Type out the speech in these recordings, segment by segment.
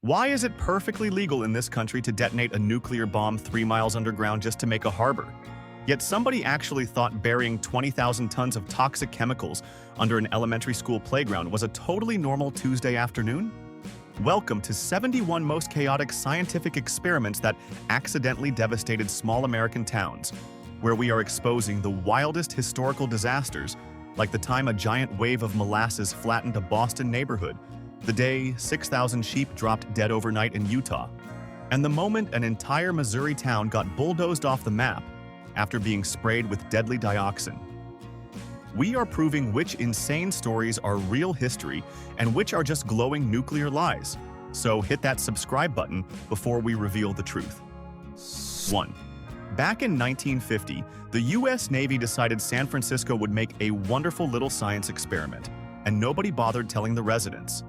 Why is it perfectly legal in this country to detonate a nuclear bomb 3 miles underground just to make a harbor? Yet somebody actually thought burying 20,000 tons of toxic chemicals under an elementary school playground was a totally normal Tuesday afternoon? Welcome to 71 most chaotic scientific experiments that accidentally devastated small American towns, where we are exposing the wildest historical disasters, like the time a giant wave of molasses flattened a Boston neighborhood, the day 6,000 sheep dropped dead overnight in Utah, and the moment an entire Missouri town got bulldozed off the map after being sprayed with deadly dioxin. We are proving which insane stories are real history and which are just glowing nuclear lies. So hit that subscribe button before we reveal the truth. 1. Back in 1950, the U.S. Navy decided San Francisco would make a wonderful little science experiment, and nobody bothered telling the residents.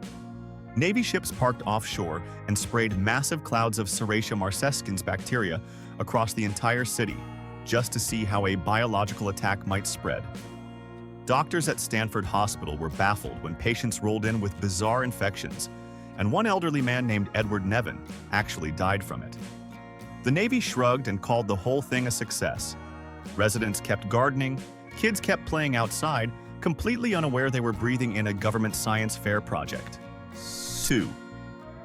Navy ships parked offshore and sprayed massive clouds of Serratia marcescens bacteria across the entire city, just to see how a biological attack might spread. Doctors at Stanford Hospital were baffled when patients rolled in with bizarre infections, and one elderly man named Edward Nevin actually died from it. The Navy shrugged and called the whole thing a success. Residents kept gardening, kids kept playing outside, completely unaware they were breathing in a government science fair project. 2.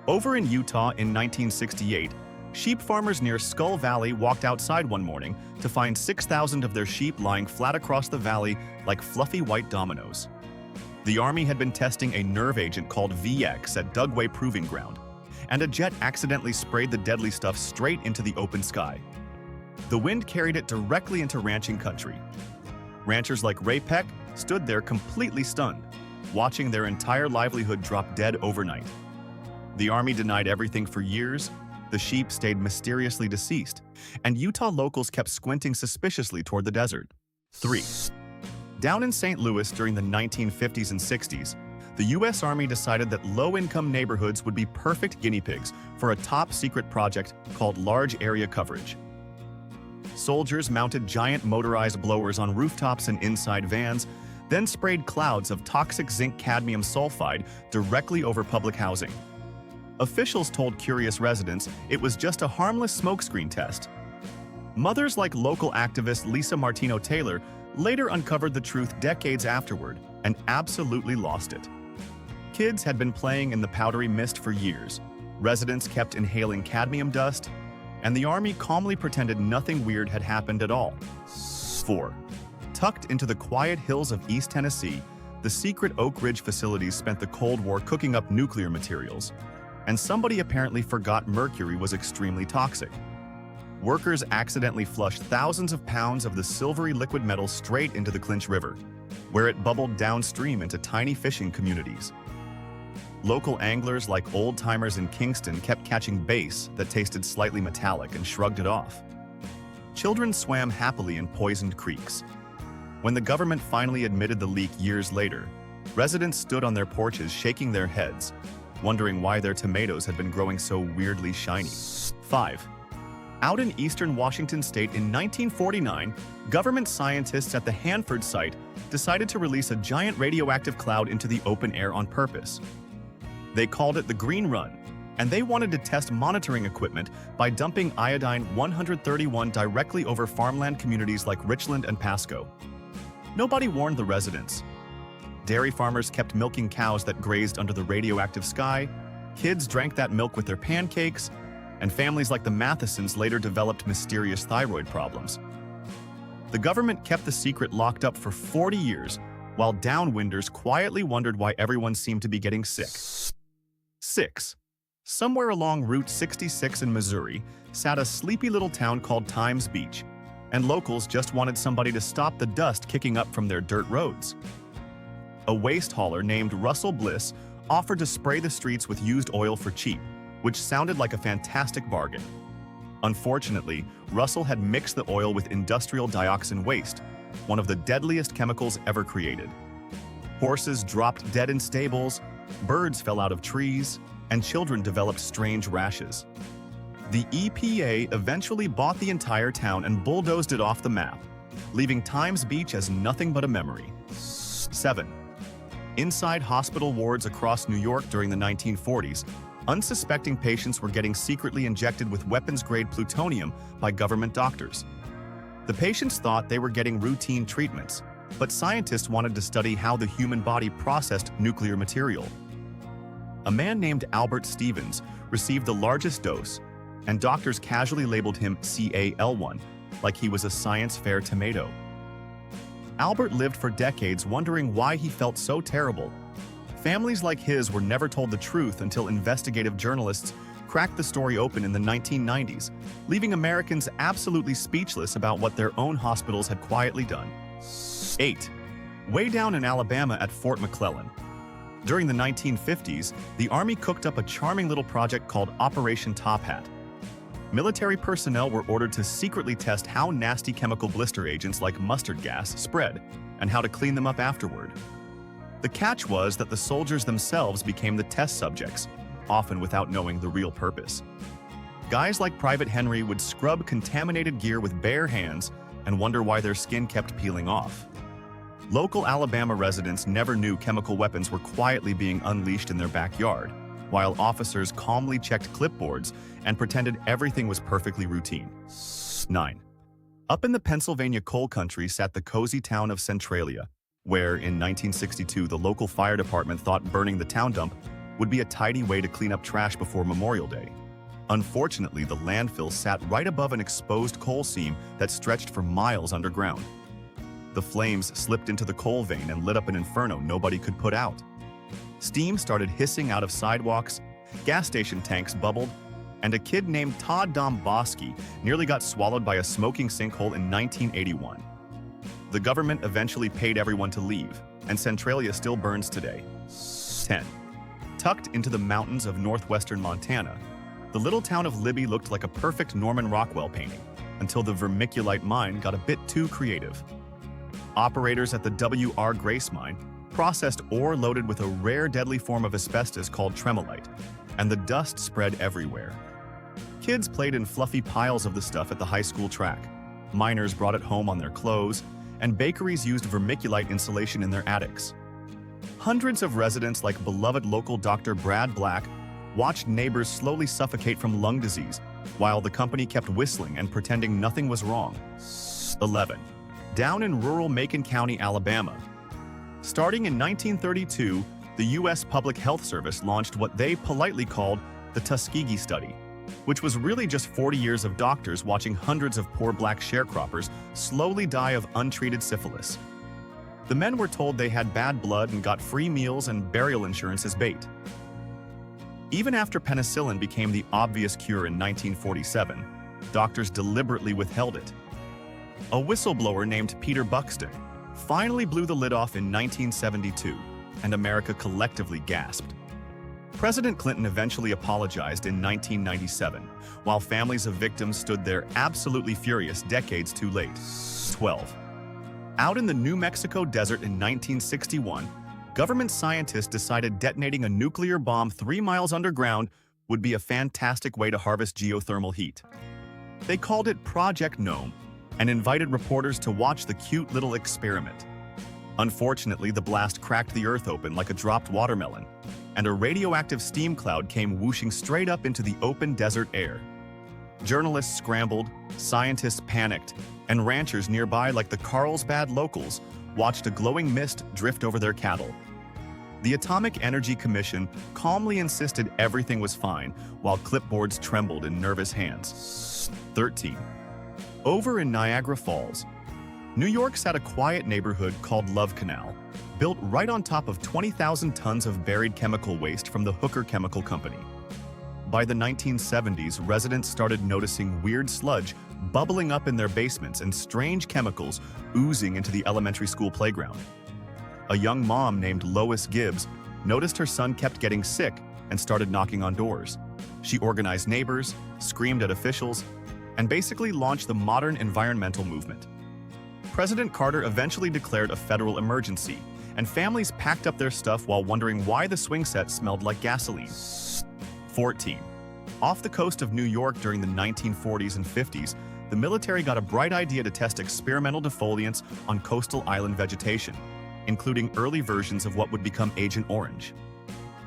Over in Utah in 1968, sheep farmers near Skull Valley walked outside one morning to find 6,000 of their sheep lying flat across the valley like fluffy white dominoes. The Army had been testing a nerve agent called VX at Dugway Proving Ground, and a jet accidentally sprayed the deadly stuff straight into the open sky. The wind carried it directly into ranching country. Ranchers like Ray Peck stood there completely stunned, watching their entire livelihood drop dead overnight. The Army denied everything for years, the sheep stayed mysteriously deceased, and Utah locals kept squinting suspiciously toward the desert. 3. Down in St. Louis during the 1950s and 60s, the U.S. Army decided that low-income neighborhoods would be perfect guinea pigs for a top-secret project called Large Area Coverage. Soldiers mounted giant motorized blowers on rooftops and inside vans, then sprayed clouds of toxic zinc-cadmium sulfide directly over public housing. Officials told curious residents it was just a harmless smokescreen test. Mothers like local activist Lisa Martino Taylor later uncovered the truth decades afterward and absolutely lost it. Kids had been playing in the powdery mist for years, residents kept inhaling cadmium dust, and the Army calmly pretended nothing weird had happened at all. 4. Tucked into the quiet hills of East Tennessee, the secret Oak Ridge facilities spent the Cold War cooking up nuclear materials, and somebody apparently forgot mercury was extremely toxic. Workers accidentally flushed thousands of pounds of the silvery liquid metal straight into the Clinch River, where it bubbled downstream into tiny fishing communities. Local anglers like old-timers in Kingston kept catching bass that tasted slightly metallic and shrugged it off. Children swam happily in poisoned creeks. When the government finally admitted the leak years later, residents stood on their porches shaking their heads, wondering why their tomatoes had been growing so weirdly shiny. 5. Out in eastern Washington state in 1949, government scientists at the Hanford site decided to release a giant radioactive cloud into the open air on purpose. They called it the Green Run, and they wanted to test monitoring equipment by dumping iodine-131 directly over farmland communities like Richland and Pasco. Nobody warned the residents. Dairy farmers kept milking cows that grazed under the radioactive sky, kids drank that milk with their pancakes, and families like the Mathesons later developed mysterious thyroid problems. The government kept the secret locked up for 40 years, while downwinders quietly wondered why everyone seemed to be getting sick. 6. Somewhere along Route 66 in Missouri sat a sleepy little town called Times Beach, and locals just wanted somebody to stop the dust kicking up from their dirt roads. A waste hauler named Russell Bliss offered to spray the streets with used oil for cheap, which sounded like a fantastic bargain. Unfortunately, Russell had mixed the oil with industrial dioxin waste, one of the deadliest chemicals ever created. Horses dropped dead in stables, birds fell out of trees, and children developed strange rashes. The EPA eventually bought the entire town and bulldozed it off the map, leaving Times Beach as nothing but a memory. 7. Inside hospital wards across New York during the 1940s, Unsuspecting patients were getting secretly injected with weapons-grade plutonium by government doctors. The patients thought they were getting routine treatments, but scientists wanted to study how the human body processed nuclear material. A man named Albert Stevens received the largest dose, and doctors casually labeled him CAL1, like he was a science fair tomato. Albert lived for decades wondering why he felt so terrible. Families like his were never told the truth until investigative journalists cracked the story open in the 1990s, leaving Americans absolutely speechless about what their own hospitals had quietly done. 8. Way down in Alabama at Fort McClellan. During the 1950s, the Army cooked up a charming little project called Operation Top Hat. Military personnel were ordered to secretly test how nasty chemical blister agents like mustard gas spread and how to clean them up afterward. The catch was that the soldiers themselves became the test subjects, often without knowing the real purpose. Guys like Private Henry would scrub contaminated gear with bare hands and wonder why their skin kept peeling off. Local Alabama residents never knew chemical weapons were quietly being unleashed in their backyard, while officers calmly checked clipboards and pretended everything was perfectly routine. 9. Up in the Pennsylvania coal country sat the cozy town of Centralia, where in 1962 the local fire department thought burning the town dump would be a tidy way to clean up trash before Memorial Day. Unfortunately, the landfill sat right above an exposed coal seam that stretched for miles underground. The flames slipped into the coal vein and lit up an inferno nobody could put out. Steam started hissing out of sidewalks, gas station tanks bubbled, and a kid named Todd Domboski nearly got swallowed by a smoking sinkhole in 1981. The government eventually paid everyone to leave, and Centralia still burns today. 10. Tucked into the mountains of northwestern Montana, the little town of Libby looked like a perfect Norman Rockwell painting, until the vermiculite mine got a bit too creative. Operators at the W.R. Grace mine processed ore loaded with a rare deadly form of asbestos called tremolite, and the dust spread everywhere. Kids played in fluffy piles of the stuff at the high school track. Miners brought it home on their clothes, and bakeries used vermiculite insulation in their attics. Hundreds of residents like beloved local Dr. Brad Black watched neighbors slowly suffocate from lung disease, while the company kept whistling and pretending nothing was wrong. 11. Down in rural Macon County, Alabama. Starting in 1932, the U.S. Public Health Service launched what they politely called the Tuskegee Study, which was really just 40 years of doctors watching hundreds of poor black sharecroppers slowly die of untreated syphilis. The men were told they had bad blood and got free meals and burial insurance as bait. Even after penicillin became the obvious cure in 1947, doctors deliberately withheld it. A whistleblower named Peter Buxton finally blew the lid off in 1972, and America collectively gasped. President Clinton eventually apologized in 1997, while families of victims stood there absolutely furious decades too late. 12. Out in the New Mexico desert in 1961, government scientists decided detonating a nuclear bomb 3 miles underground would be a fantastic way to harvest geothermal heat. They called it Project Gnome and invited reporters to watch the cute little experiment. Unfortunately, the blast cracked the earth open like a dropped watermelon, and a radioactive steam cloud came whooshing straight up into the open desert air. Journalists scrambled, scientists panicked, and ranchers nearby like the Carlsbad locals watched a glowing mist drift over their cattle. The Atomic Energy Commission calmly insisted everything was fine, while clipboards trembled in nervous hands. 13. Over in Niagara Falls, New York sat a quiet neighborhood called Love Canal, built right on top of 20,000 tons of buried chemical waste from the Hooker Chemical Company. By the 1970s, residents started noticing weird sludge bubbling up in their basements and strange chemicals oozing into the elementary school playground. A young mom named Lois Gibbs noticed her son kept getting sick and started knocking on doors. She organized neighbors, screamed at officials, and basically launched the modern environmental movement. President Carter eventually declared a federal emergency, and families packed up their stuff while wondering why the swing set smelled like gasoline. 14. Off the coast of New York during the 1940s and 50s, the military got a bright idea to test experimental defoliants on coastal island vegetation, including early versions of what would become Agent Orange.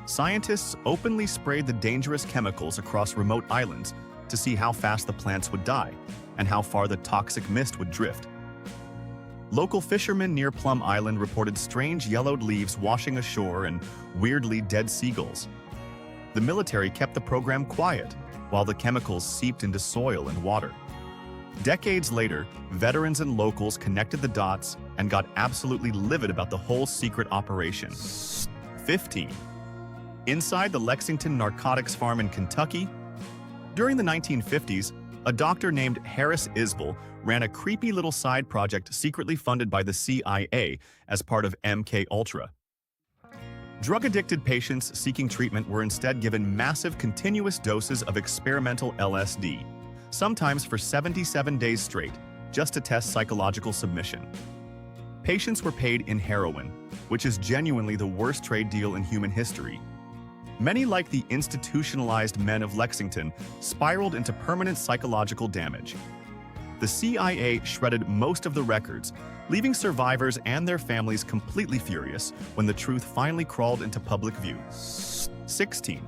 Scientists openly sprayed the dangerous chemicals across remote islands to see how fast the plants would die and how far the toxic mist would drift. Local fishermen near Plum Island reported strange yellowed leaves washing ashore and weirdly dead seagulls. The military kept the program quiet while the chemicals seeped into soil and water. Decades later, veterans and locals connected the dots and got absolutely livid about the whole secret operation. 15. Inside the Lexington Narcotics Farm in Kentucky, during the 1950s, a doctor named Harris Isbell ran a creepy little side project secretly funded by the CIA as part of MK Ultra. Drug-addicted patients seeking treatment were instead given massive continuous doses of experimental LSD, sometimes for 77 days straight, just to test psychological submission. Patients were paid in heroin, which is genuinely the worst trade deal in human history. Many, like the institutionalized men of Lexington, spiraled into permanent psychological damage. The CIA shredded most of the records, leaving survivors and their families completely furious when the truth finally crawled into public view. 16.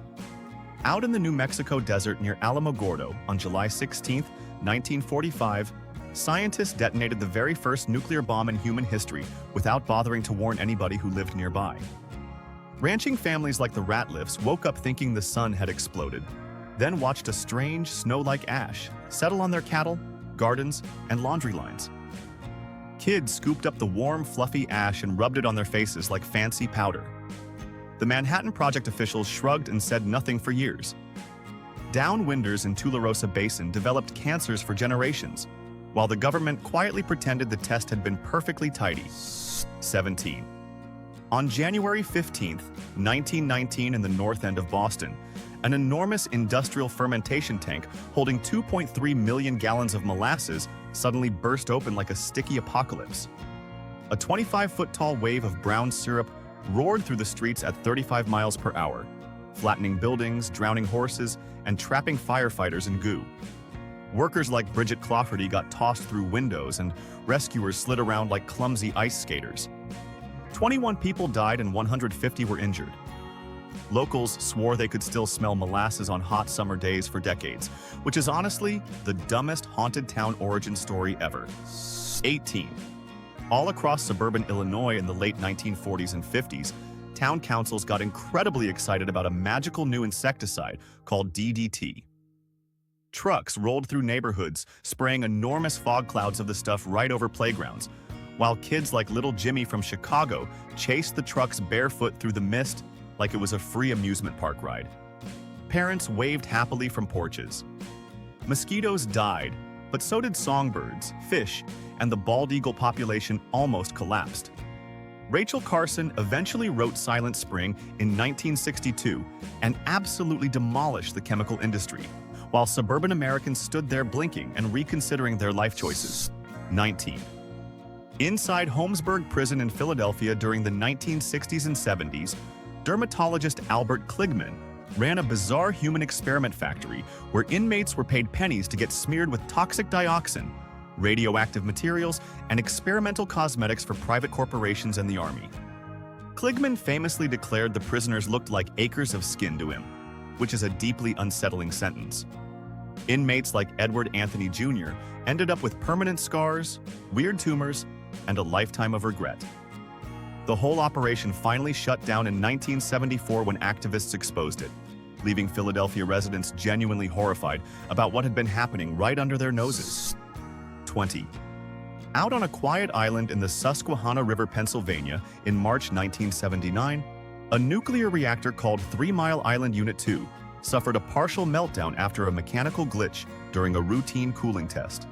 Out in the New Mexico desert near Alamogordo on July 16, 1945, scientists detonated the very first nuclear bomb in human history without bothering to warn anybody who lived nearby. Ranching families like the Ratliffs woke up thinking the sun had exploded, then watched a strange, snow-like ash settle on their cattle, gardens, and laundry lines. Kids scooped up the warm, fluffy ash and rubbed it on their faces like fancy powder. The Manhattan Project officials shrugged and said nothing for years. Downwinders in Tularosa Basin developed cancers for generations, while the government quietly pretended the test had been perfectly tidy. 17. On January 15, 1919, in the north end of Boston, an enormous industrial fermentation tank holding 2.3 million gallons of molasses suddenly burst open like a sticky apocalypse. A 25-foot-tall wave of brown syrup roared through the streets at 35 miles per hour, flattening buildings, drowning horses, and trapping firefighters in goo. Workers like Bridget Clafferty got tossed through windows, and rescuers slid around like clumsy ice skaters. 21 people died and 150 were injured. Locals swore they could still smell molasses on hot summer days for decades, which is honestly the dumbest haunted town origin story ever. 18. All across suburban Illinois in the late 1940s and 50s, town councils got incredibly excited about a magical new insecticide called DDT. Trucks rolled through neighborhoods, spraying enormous fog clouds of the stuff right over playgrounds, while kids like little Jimmy from Chicago chased the trucks barefoot through the mist like it was a free amusement park ride. Parents waved happily from porches. Mosquitoes died, but so did songbirds, fish, and the bald eagle population almost collapsed. Rachel Carson eventually wrote Silent Spring in 1962 and absolutely demolished the chemical industry, while suburban Americans stood there blinking and reconsidering their life choices. 19. Inside Holmesburg Prison in Philadelphia during the 1960s and 70s, dermatologist Albert Kligman ran a bizarre human experiment factory where inmates were paid pennies to get smeared with toxic dioxin, radioactive materials, and experimental cosmetics for private corporations and the army. Kligman famously declared the prisoners looked like acres of skin to him, which is a deeply unsettling sentence. Inmates like Edward Anthony Jr. ended up with permanent scars, weird tumors, and a lifetime of regret. The whole operation finally shut down in 1974 when activists exposed it, leaving Philadelphia residents genuinely horrified about what had been happening right under their noses. 20. Out on a quiet island in the Susquehanna River, Pennsylvania, in March 1979, a nuclear reactor called 3 Mile Island Unit 2 suffered a partial meltdown after a mechanical glitch during a routine cooling test.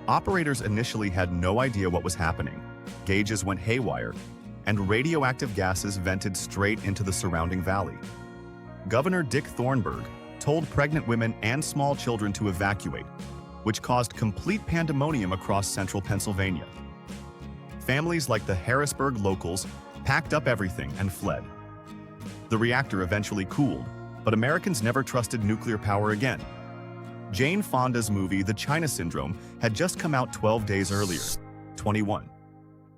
Operators initially had no idea what was happening. Gauges went haywire, and radioactive gases vented straight into the surrounding valley. Governor Dick Thornburg told pregnant women and small children to evacuate, which caused complete pandemonium across central Pennsylvania. Families like the Harrisburg locals packed up everything and fled. The reactor eventually cooled, but Americans never trusted nuclear power again. Jane Fonda's movie The China Syndrome had just come out 12 days earlier. 21.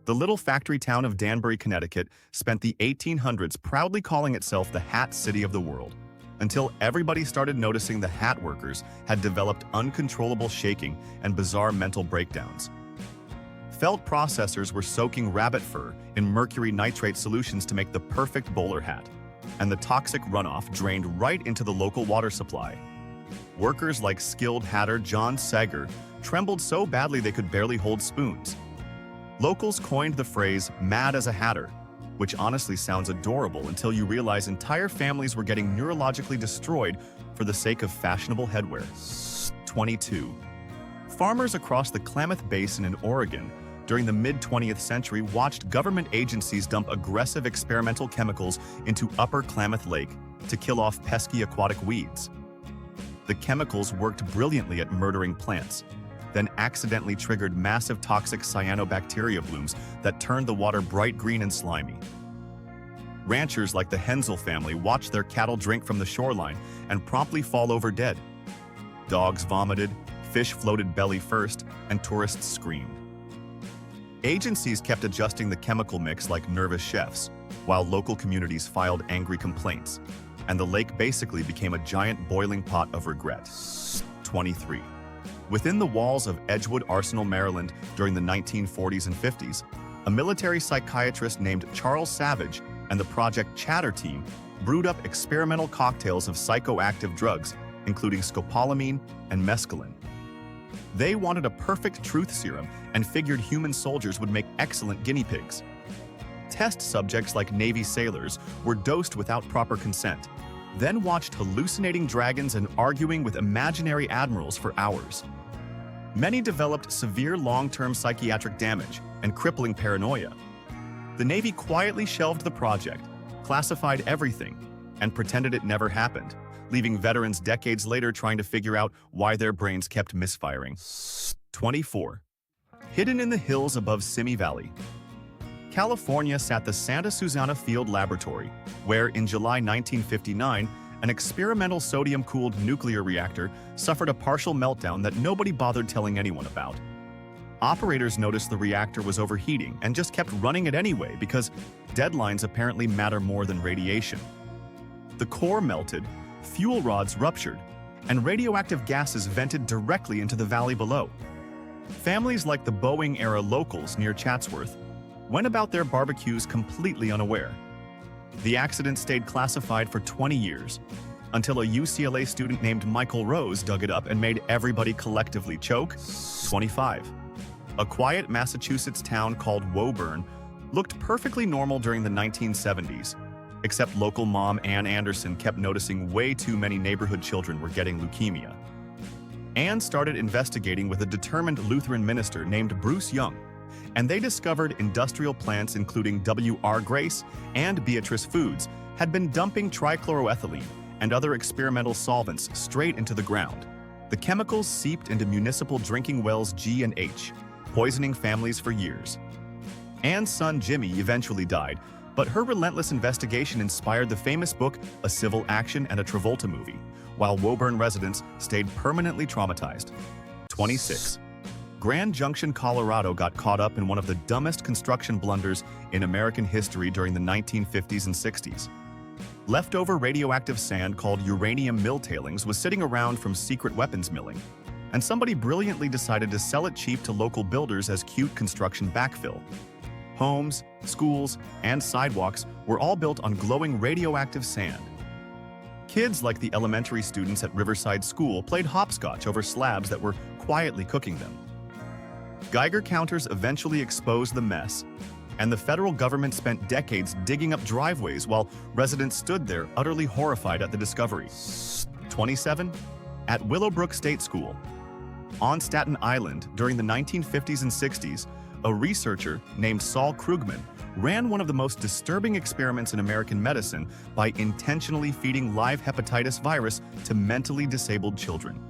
The little factory town of Danbury, Connecticut, spent the 1800s proudly calling itself the Hat City of the world, until everybody started noticing the hat workers had developed uncontrollable shaking and bizarre mental breakdowns. Felt processors were soaking rabbit fur in mercury nitrate solutions to make the perfect bowler hat, and the toxic runoff drained right into the local water supply. Workers like skilled hatter John Sager trembled so badly they could barely hold spoons. Locals coined the phrase "mad as a hatter," which honestly sounds adorable until you realize entire families were getting neurologically destroyed for the sake of fashionable headwear. 22. Farmers across the Klamath Basin in Oregon during the mid-20th century watched government agencies dump aggressive experimental chemicals into Upper Klamath Lake to kill off pesky aquatic weeds. The chemicals worked brilliantly at murdering plants, then accidentally triggered massive toxic cyanobacteria blooms that turned the water bright green and slimy. Ranchers like the Hensel family watched their cattle drink from the shoreline and promptly fall over dead. Dogs vomited, fish floated belly first, and tourists screamed. Agencies kept adjusting the chemical mix like nervous chefs, while local communities filed angry complaints, and the lake basically became a giant boiling pot of regret. 23. Within the walls of Edgewood Arsenal, Maryland, during the 1940s and 50s, a military psychiatrist named Charles Savage and the Project Chatter team brewed up experimental cocktails of psychoactive drugs, including scopolamine and mescaline. They wanted a perfect truth serum and figured human soldiers would make excellent guinea pigs. Test subjects like Navy sailors were dosed without proper consent, then watched hallucinating dragons and arguing with imaginary admirals for hours. Many developed severe long-term psychiatric damage and crippling paranoia. The Navy quietly shelved the project, classified everything, and pretended it never happened, leaving veterans decades later trying to figure out why their brains kept misfiring. 24. Hidden in the hills above Simi Valley, California sat the Santa Susana Field Laboratory, where in July 1959, an experimental sodium-cooled nuclear reactor suffered a partial meltdown that nobody bothered telling anyone about. Operators noticed the reactor was overheating and just kept running it anyway because deadlines apparently matter more than radiation. The core melted, fuel rods ruptured, and radioactive gases vented directly into the valley below. Families like the Boeing-era locals near Chatsworth went about their barbecues completely unaware. The accident stayed classified for 20 years, until a UCLA student named Michael Rose dug it up and made everybody collectively choke. 25. A quiet Massachusetts town called Woburn looked perfectly normal during the 1970s, except local mom Ann Anderson kept noticing way too many neighborhood children were getting leukemia. Ann started investigating with a determined Lutheran minister named Bruce Young, and they discovered industrial plants including W.R. Grace and Beatrice Foods had been dumping trichloroethylene and other experimental solvents straight into the ground. The chemicals seeped into municipal drinking wells G and H, poisoning families for years. Ann's son Jimmy eventually died, but her relentless investigation inspired the famous book A Civil Action and a Travolta Movie, while Woburn residents stayed permanently traumatized. 26. Grand Junction, Colorado got caught up in one of the dumbest construction blunders in American history during the 1950s and 60s. Leftover radioactive sand called uranium mill tailings was sitting around from secret weapons milling, and somebody brilliantly decided to sell it cheap to local builders as cute construction backfill. Homes, schools, and sidewalks were all built on glowing radioactive sand. Kids like the elementary students at Riverside School played hopscotch over slabs that were quietly cooking them. Geiger counters eventually exposed the mess, and the federal government spent decades digging up driveways while residents stood there utterly horrified at the discovery. 27. At Willowbrook State School. On Staten Island during the 1950s and 60s, a researcher named Saul Krugman ran one of the most disturbing experiments in American medicine by intentionally feeding live hepatitis virus to mentally disabled children.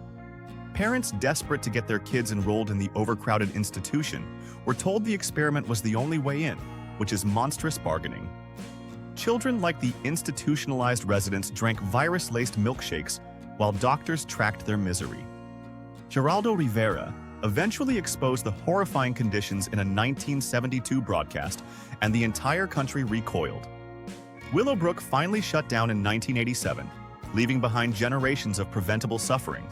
Parents desperate to get their kids enrolled in the overcrowded institution were told the experiment was the only way in, which is monstrous bargaining. Children like the institutionalized residents drank virus-laced milkshakes while doctors tracked their misery. Geraldo Rivera, eventually exposed the horrifying conditions in a 1972 broadcast, and the entire country recoiled. Willowbrook finally shut down in 1987, leaving behind generations of preventable suffering.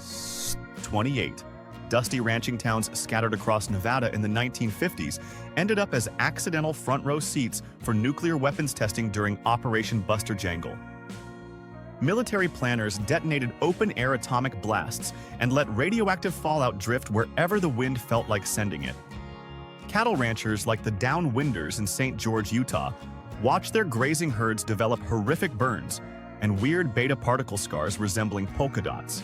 28. Dusty ranching towns scattered across Nevada in the 1950s ended up as accidental front-row seats for nuclear weapons testing during Operation Buster Jangle. Military planners detonated open-air atomic blasts and let radioactive fallout drift wherever the wind felt like sending it. Cattle ranchers like the Downwinders in St. George, Utah, watched their grazing herds develop horrific burns and weird beta particle scars resembling polka dots.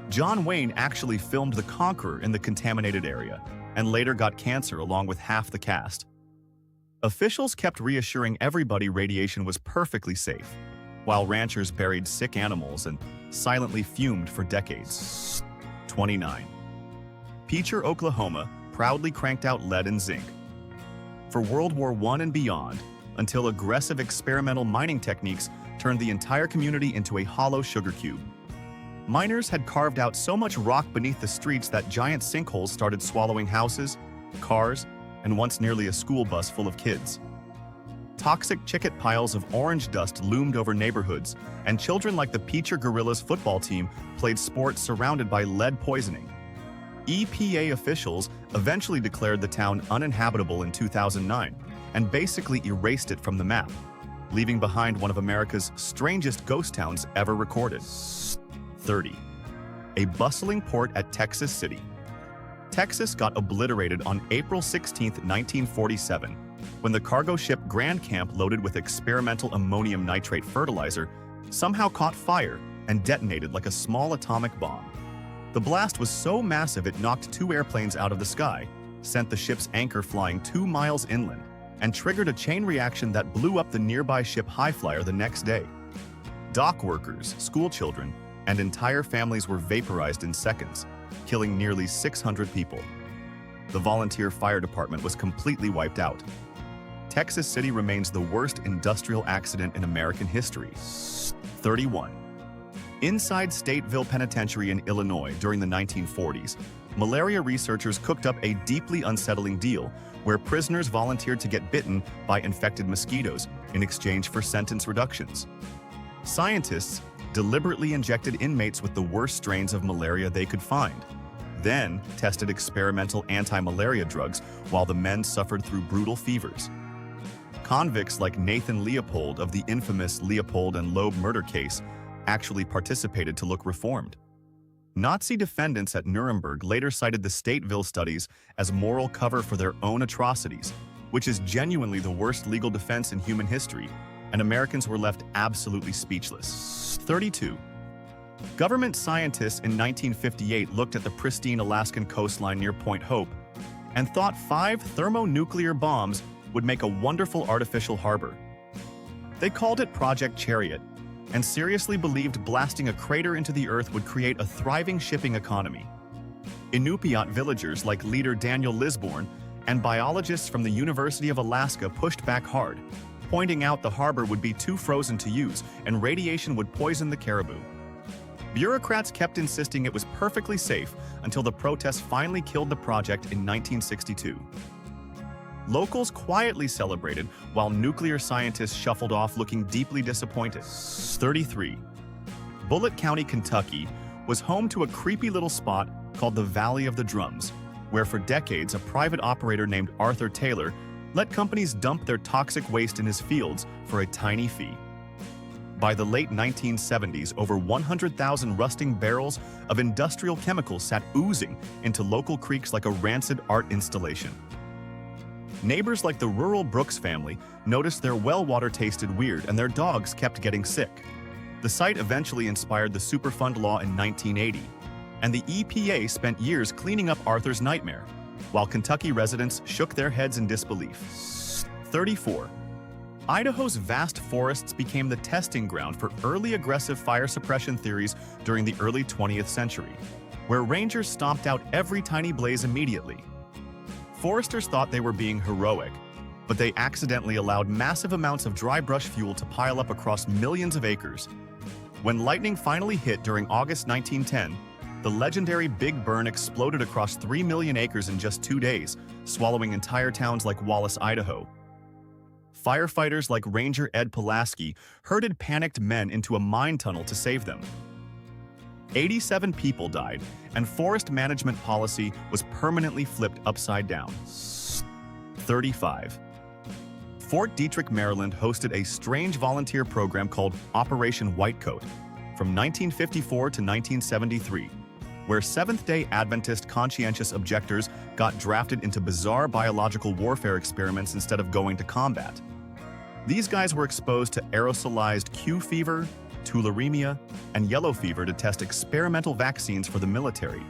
John Wayne actually filmed The Conqueror in the contaminated area and later got cancer along with half the cast. Officials kept reassuring everybody radiation was perfectly safe, while ranchers buried sick animals and silently fumed for decades. 29. Peacher, Oklahoma, proudly cranked out lead and zinc. For World War I and beyond, until aggressive experimental mining techniques turned the entire community into a hollow sugar cube. Miners had carved out so much rock beneath the streets that giant sinkholes started swallowing houses, cars, and once nearly a school bus full of kids. Toxic chicket piles of orange dust loomed over neighborhoods, and children like the Peacher Gorillas football team played sports surrounded by lead poisoning. EPA officials eventually declared the town uninhabitable in 2009 and basically erased it from the map, leaving behind one of America's strangest ghost towns ever recorded. 30. A bustling port at Texas City. Texas got obliterated on April 16, 1947, when the cargo ship Grand Camp, loaded with experimental ammonium nitrate fertilizer, somehow caught fire and detonated like a small atomic bomb. The blast was so massive it knocked 2 airplanes out of the sky, sent the ship's anchor flying 2 miles inland, and triggered a chain reaction that blew up the nearby ship Highflyer the next day. Dock workers, school children, and entire families were vaporized in seconds, killing nearly 600 people. The volunteer fire department was completely wiped out. Texas City remains the worst industrial accident in American history. 31. Inside Stateville Penitentiary in Illinois during the 1940s, malaria researchers cooked up a deeply unsettling deal where prisoners volunteered to get bitten by infected mosquitoes in exchange for sentence reductions. Scientists deliberately injected inmates with the worst strains of malaria they could find, then tested experimental anti-malaria drugs while the men suffered through brutal fevers. Convicts like Nathan Leopold of the infamous Leopold and Loeb murder case actually participated to look reformed. Nazi defendants at Nuremberg later cited the Stateville studies as moral cover for their own atrocities, which is genuinely the worst legal defense in human history, and Americans were left absolutely speechless. 32. Government scientists in 1958 looked at the pristine Alaskan coastline near Point Hope and thought 5 thermonuclear bombs would make a wonderful artificial harbor. They called it Project Chariot and seriously believed blasting a crater into the earth would create a thriving shipping economy. Inupiat villagers like leader Daniel Lisborn and biologists from the University of Alaska pushed back hard, pointing out the harbor would be too frozen to use and radiation would poison the caribou. Bureaucrats kept insisting it was perfectly safe until the protests finally killed the project in 1962. Locals quietly celebrated while nuclear scientists shuffled off looking deeply disappointed. 33. Bullitt County, Kentucky was home to a creepy little spot called the Valley of the Drums, where for decades a private operator named Arthur Taylor let companies dump their toxic waste in his fields for a tiny fee. By the late 1970s, over 100,000 rusting barrels of industrial chemicals sat oozing into local creeks like a rancid art installation. Neighbors like the rural Brooks family noticed their well water tasted weird and their dogs kept getting sick. The site eventually inspired the Superfund law in 1980, and the EPA spent years cleaning up Arthur's nightmare, while Kentucky residents shook their heads in disbelief. 34. Idaho's vast forests became the testing ground for early aggressive fire suppression theories during the early 20th century, where rangers stomped out every tiny blaze immediately. Foresters thought they were being heroic, but they accidentally allowed massive amounts of dry brush fuel to pile up across millions of acres. When lightning finally hit during August 1910, The legendary Big Burn exploded across 3 million acres in just 2 days, swallowing entire towns like Wallace, Idaho. Firefighters like Ranger Ed Pulaski herded panicked men into a mine tunnel to save them. 87 people died, and forest management policy was permanently flipped upside down. 35. Fort Detrick, Maryland hosted a strange volunteer program called Operation Whitecoat from 1954 to 1973, where Seventh-day Adventist conscientious objectors got drafted into bizarre biological warfare experiments instead of going to combat. These guys were exposed to aerosolized Q fever, tularemia, and yellow fever to test experimental vaccines for the military.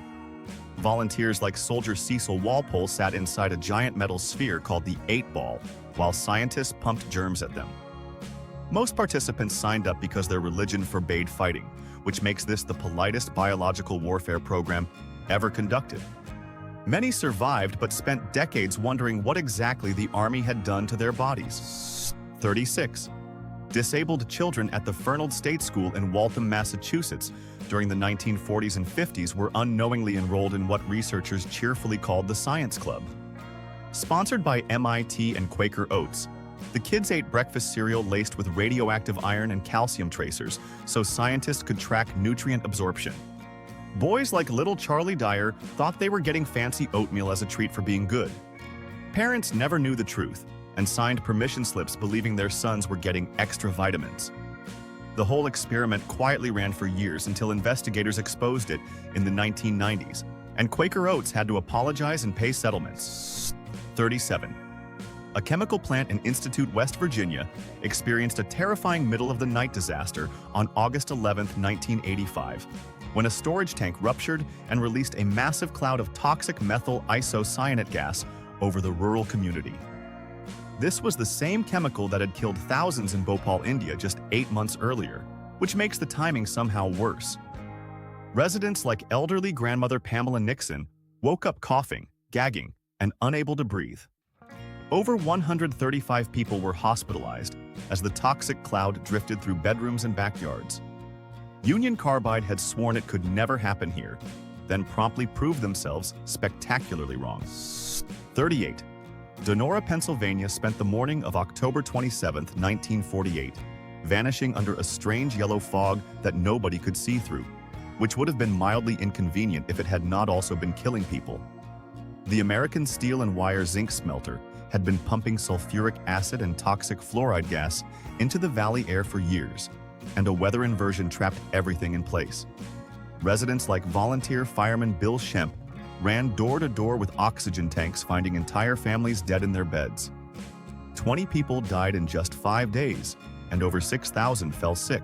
Volunteers like Soldier Cecil Walpole sat inside a giant metal sphere called the 8-Ball, while scientists pumped germs at them. Most participants signed up because their religion forbade fighting, which makes this the politest biological warfare program ever conducted. Many survived but spent decades wondering what exactly the Army had done to their bodies. 36. Disabled children at the Fernald State School in Waltham, Massachusetts during the 1940s and 50s were unknowingly enrolled in what researchers cheerfully called the Science Club. Sponsored by MIT and Quaker Oats, the kids ate breakfast cereal laced with radioactive iron and calcium tracers so scientists could track nutrient absorption. Boys like little Charlie Dyer thought they were getting fancy oatmeal as a treat for being good. Parents never knew the truth and signed permission slips believing their sons were getting extra vitamins. The whole experiment quietly ran for years until investigators exposed it in the 1990s, and Quaker Oats had to apologize and pay settlements. 37. A chemical plant in Institute, West Virginia, experienced a terrifying middle-of-the-night disaster on August 11, 1985, when a storage tank ruptured and released a massive cloud of toxic methyl isocyanate gas over the rural community. This was the same chemical that had killed thousands in Bhopal, India just 8 months earlier, which makes the timing somehow worse. Residents like elderly grandmother Pamela Nixon woke up coughing, gagging, and unable to breathe. Over 135 people were hospitalized as the toxic cloud drifted through bedrooms and backyards. Union Carbide had sworn it could never happen here, then promptly proved themselves spectacularly wrong. 38. Donora, Pennsylvania spent the morning of October 27, 1948, vanishing under a strange yellow fog that nobody could see through, which would have been mildly inconvenient if it had not also been killing people. The American Steel and Wire zinc smelter had been pumping sulfuric acid and toxic fluoride gas into the valley air for years, and a weather inversion trapped everything in place. Residents like volunteer fireman Bill Shemp ran door to door with oxygen tanks, finding entire families dead in their beds. 20 people died in just 5 days, and over 6,000 fell sick.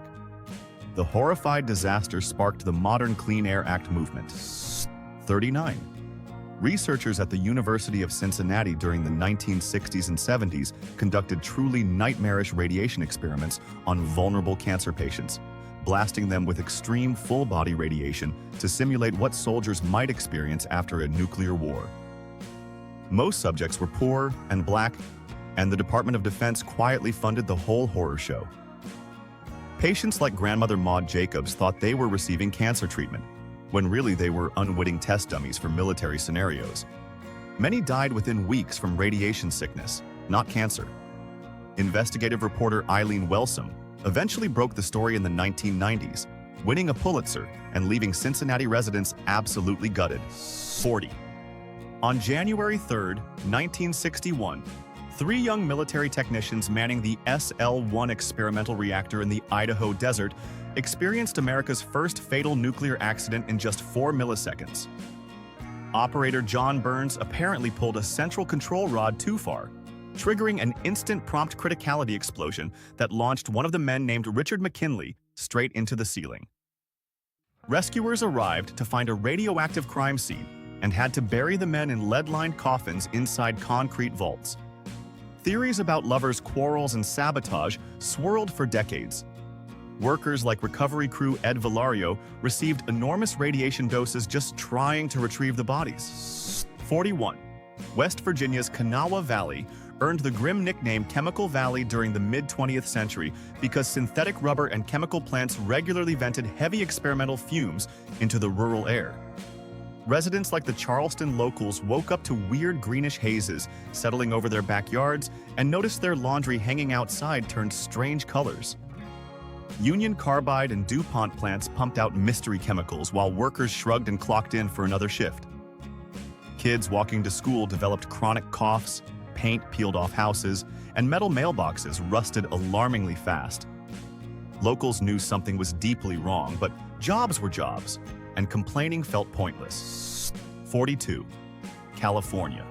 The horrified disaster sparked the modern Clean Air Act movement. 39. Researchers at the University of Cincinnati during the 1960s and 70s conducted truly nightmarish radiation experiments on vulnerable cancer patients, blasting them with extreme full-body radiation to simulate what soldiers might experience after a nuclear war. Most subjects were poor and black, and the Department of Defense quietly funded the whole horror show. Patients like grandmother Maud Jacobs thought they were receiving cancer treatment, when really they were unwitting test dummies for military scenarios. Many died within weeks from radiation sickness, not cancer. Investigative reporter Eileen Wellsome eventually broke the story in the 1990s, winning a Pulitzer and leaving Cincinnati residents absolutely gutted. 40. On January 3, 1961, 3 young military technicians manning the SL-1 experimental reactor in the Idaho desert experienced America's first fatal nuclear accident in just 4 milliseconds. Operator John Burns apparently pulled a central control rod too far, triggering an instant prompt criticality explosion that launched one of the men named Richard McKinley straight into the ceiling. Rescuers arrived to find a radioactive crime scene and had to bury the men in lead-lined coffins inside concrete vaults. Theories about lovers' quarrels and sabotage swirled for decades. Workers like recovery crew Ed Valario received enormous radiation doses just trying to retrieve the bodies. 41. West Virginia's Kanawha Valley earned the grim nickname Chemical Valley during the mid-20th century because synthetic rubber and chemical plants regularly vented heavy experimental fumes into the rural air. Residents like the Charleston locals woke up to weird greenish hazes settling over their backyards and noticed their laundry hanging outside turned strange colors. Union Carbide and DuPont plants pumped out mystery chemicals while workers shrugged and clocked in for another shift. Kids walking to school developed chronic coughs, paint peeled off houses, and metal mailboxes rusted alarmingly fast. Locals knew something was deeply wrong, but jobs were jobs, and complaining felt pointless. 42. California.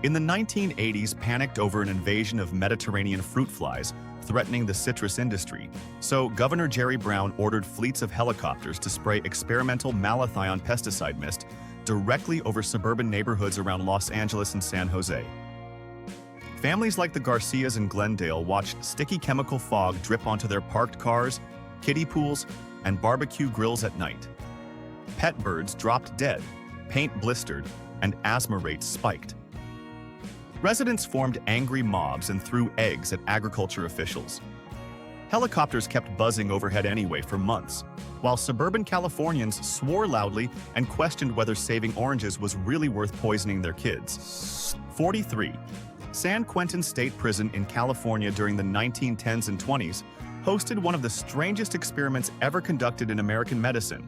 In the 1980s, panicked over an invasion of Mediterranean fruit flies threatening the citrus industry, so Governor Jerry Brown ordered fleets of helicopters to spray experimental malathion pesticide mist directly over suburban neighborhoods around Los Angeles and San Jose. Families like the Garcias in Glendale watched sticky chemical fog drip onto their parked cars, kiddie pools, and barbecue grills at night. Pet birds dropped dead, paint blistered, and asthma rates spiked. Residents formed angry mobs and threw eggs at agriculture officials. Helicopters kept buzzing overhead anyway for months, while suburban Californians swore loudly and questioned whether saving oranges was really worth poisoning their kids. 43. San Quentin State Prison in California during the 1910s and 20s hosted one of the strangest experiments ever conducted in American medicine,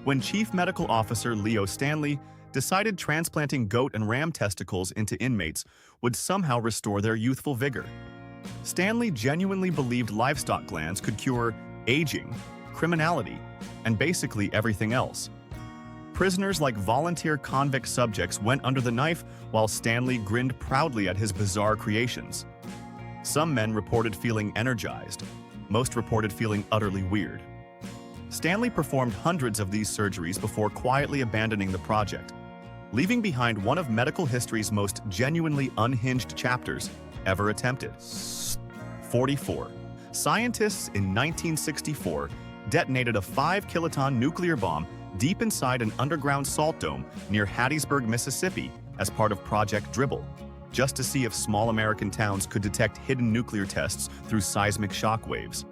when Chief Medical Officer Leo Stanley decided transplanting goat and ram testicles into inmates would somehow restore their youthful vigor. Stanley genuinely believed livestock glands could cure aging, criminality, and basically everything else. Prisoners like volunteer convict subjects went under the knife while Stanley grinned proudly at his bizarre creations. Some men reported feeling energized. Most reported feeling utterly weird. Stanley performed hundreds of these surgeries before quietly abandoning the project, leaving behind one of medical history's most genuinely unhinged chapters ever attempted. 44. Scientists in 1964 detonated a 5-kiloton nuclear bomb deep inside an underground salt dome near Hattiesburg, Mississippi, as part of Project Dribble, just to see if small American towns could detect hidden nuclear tests through seismic shock waves.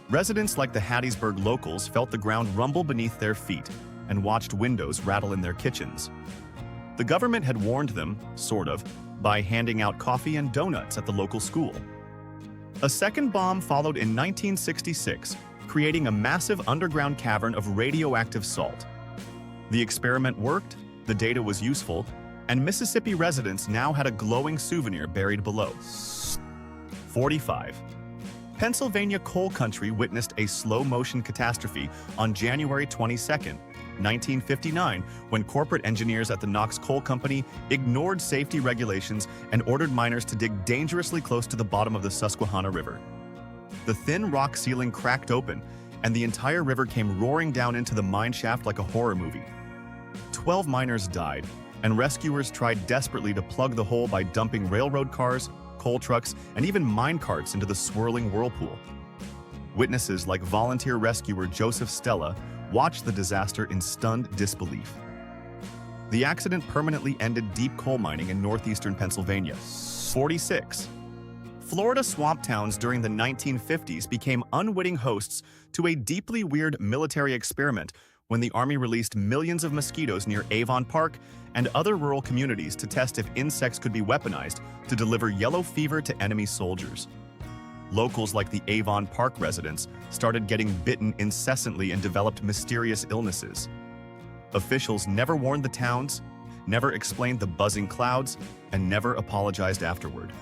Residents like the Hattiesburg locals felt the ground rumble beneath their feet and watched windows rattle in their kitchens. The government had warned them, sort of, by handing out coffee and donuts at the local school. A second bomb followed in 1966, creating a massive underground cavern of radioactive salt. The experiment worked, the data was useful, and Mississippi residents now had a glowing souvenir buried below. 45. Pennsylvania coal country witnessed a slow-motion catastrophe on January 22, 1959, when corporate engineers at the Knox Coal Company ignored safety regulations and ordered miners to dig dangerously close to the bottom of the Susquehanna River. The thin rock ceiling cracked open, and the entire river came roaring down into the mine shaft like a horror movie. 12 miners died, and rescuers tried desperately to plug the hole by dumping railroad cars, coal trucks, and even mine carts into the swirling whirlpool. Witnesses like volunteer rescuer Joseph Stella watched the disaster in stunned disbelief. The accident permanently ended deep coal mining in northeastern Pennsylvania. 46. Florida swamp towns during the 1950s became unwitting hosts to a deeply weird military experiment when the Army released millions of mosquitoes near Avon Park and other rural communities to test if insects could be weaponized to deliver yellow fever to enemy soldiers. Locals like the Avon Park residents started getting bitten incessantly and developed mysterious illnesses. Officials never warned the towns, never explained the buzzing clouds, and never apologized afterward.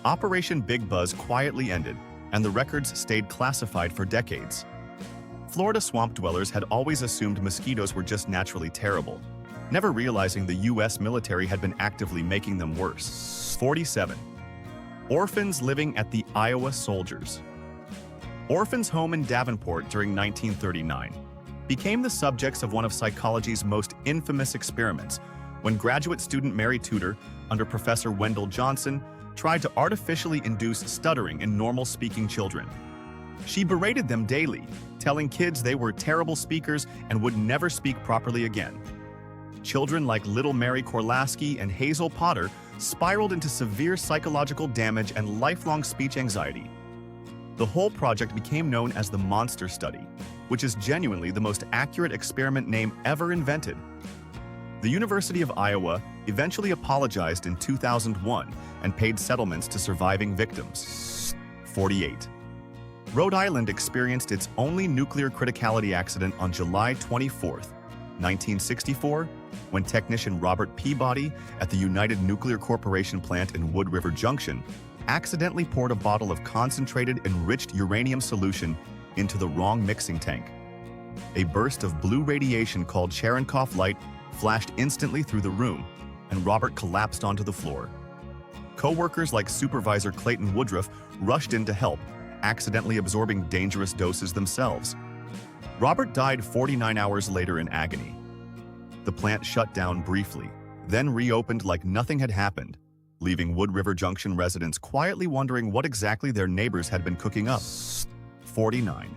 Operation Big Buzz quietly ended, and the records stayed classified for decades. Florida swamp dwellers had always assumed mosquitoes were just naturally terrible, never realizing the U.S. military had been actively making them worse. 47. Orphans living at the Iowa Soldiers. Orphans' home in Davenport during 1939 became the subjects of one of psychology's most infamous experiments when graduate student Mary Tudor, under Professor Wendell Johnson, tried to artificially induce stuttering in normal-speaking children. She berated them daily, telling kids they were terrible speakers and would never speak properly again. Children like little Mary Korlaski and Hazel Potter spiraled into severe psychological damage and lifelong speech anxiety. The whole project became known as the Monster Study, which is genuinely the most accurate experiment name ever invented. The University of Iowa eventually apologized in 2001 and paid settlements to surviving victims. 48. Rhode Island experienced its only nuclear criticality accident on July 24, 1964, when technician Robert Peabody at the United Nuclear Corporation plant in Wood River Junction accidentally poured a bottle of concentrated enriched uranium solution into the wrong mixing tank. A burst of blue radiation called Cherenkov light flashed instantly through the room, and Robert collapsed onto the floor. Co-workers like Supervisor Clayton Woodruff rushed in to help, accidentally absorbing dangerous doses themselves. Robert died 49 hours later in agony. The plant shut down briefly, then reopened like nothing had happened, leaving Wood River Junction residents quietly wondering what exactly their neighbors had been cooking up. 49.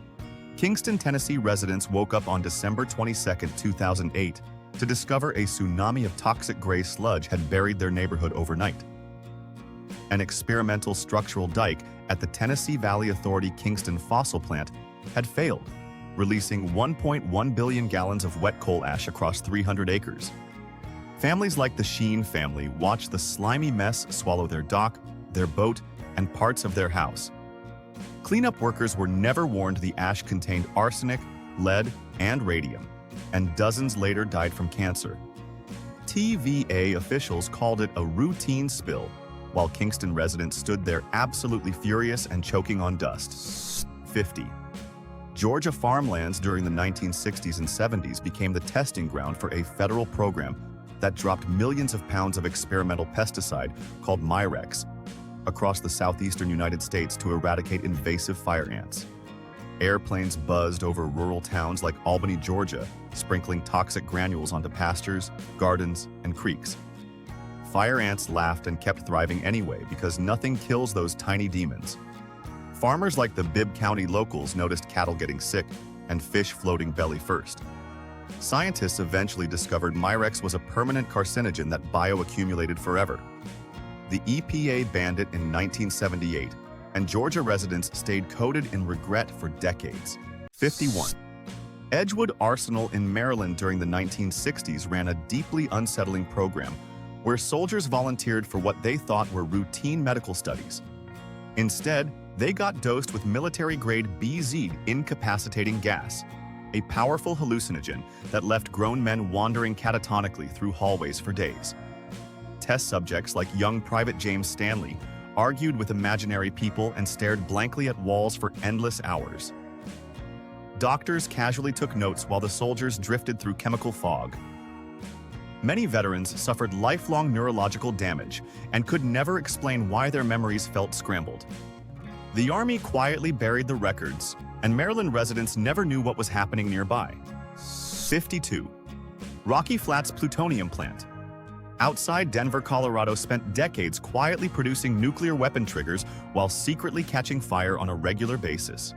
Kingston, Tennessee residents woke up on December 22, 2008, to discover a tsunami of toxic gray sludge had buried their neighborhood overnight. An experimental structural dike at the Tennessee Valley Authority Kingston fossil plant had failed, releasing 1.1 billion gallons of wet coal ash across 300 acres. Families like the Sheen family watched the slimy mess swallow their dock, their boat, and parts of their house. Cleanup workers were never warned the ash contained arsenic, lead, and radium, and dozens later died from cancer. TVA officials called it a routine spill, while Kingston residents stood there absolutely furious and choking on dust. 50. Georgia farmlands during the 1960s and 70s became the testing ground for a federal program that dropped millions of pounds of experimental pesticide called Mirex across the southeastern United States to eradicate invasive fire ants. Airplanes buzzed over rural towns like Albany, Georgia, sprinkling toxic granules onto pastures, gardens, and creeks. Fire ants laughed and kept thriving anyway because nothing kills those tiny demons. Farmers like the Bibb County locals noticed cattle getting sick and fish floating belly first. Scientists eventually discovered Mirex was a permanent carcinogen that bioaccumulated forever. The EPA banned it in 1978, and Georgia residents stayed coated in regret for decades. 51. Edgewood Arsenal in Maryland during the 1960s ran a deeply unsettling program where soldiers volunteered for what they thought were routine medical studies. Instead, they got dosed with military-grade BZ incapacitating gas, a powerful hallucinogen that left grown men wandering catatonically through hallways for days. Test subjects like young Private James Stanley argued with imaginary people and stared blankly at walls for endless hours. Doctors casually took notes while the soldiers drifted through chemical fog. Many veterans suffered lifelong neurological damage and could never explain why their memories felt scrambled. The Army quietly buried the records, and Maryland residents never knew what was happening nearby. 52. Rocky Flats Plutonium Plant. Outside Denver, Colorado spent decades quietly producing nuclear weapon triggers while secretly catching fire on a regular basis.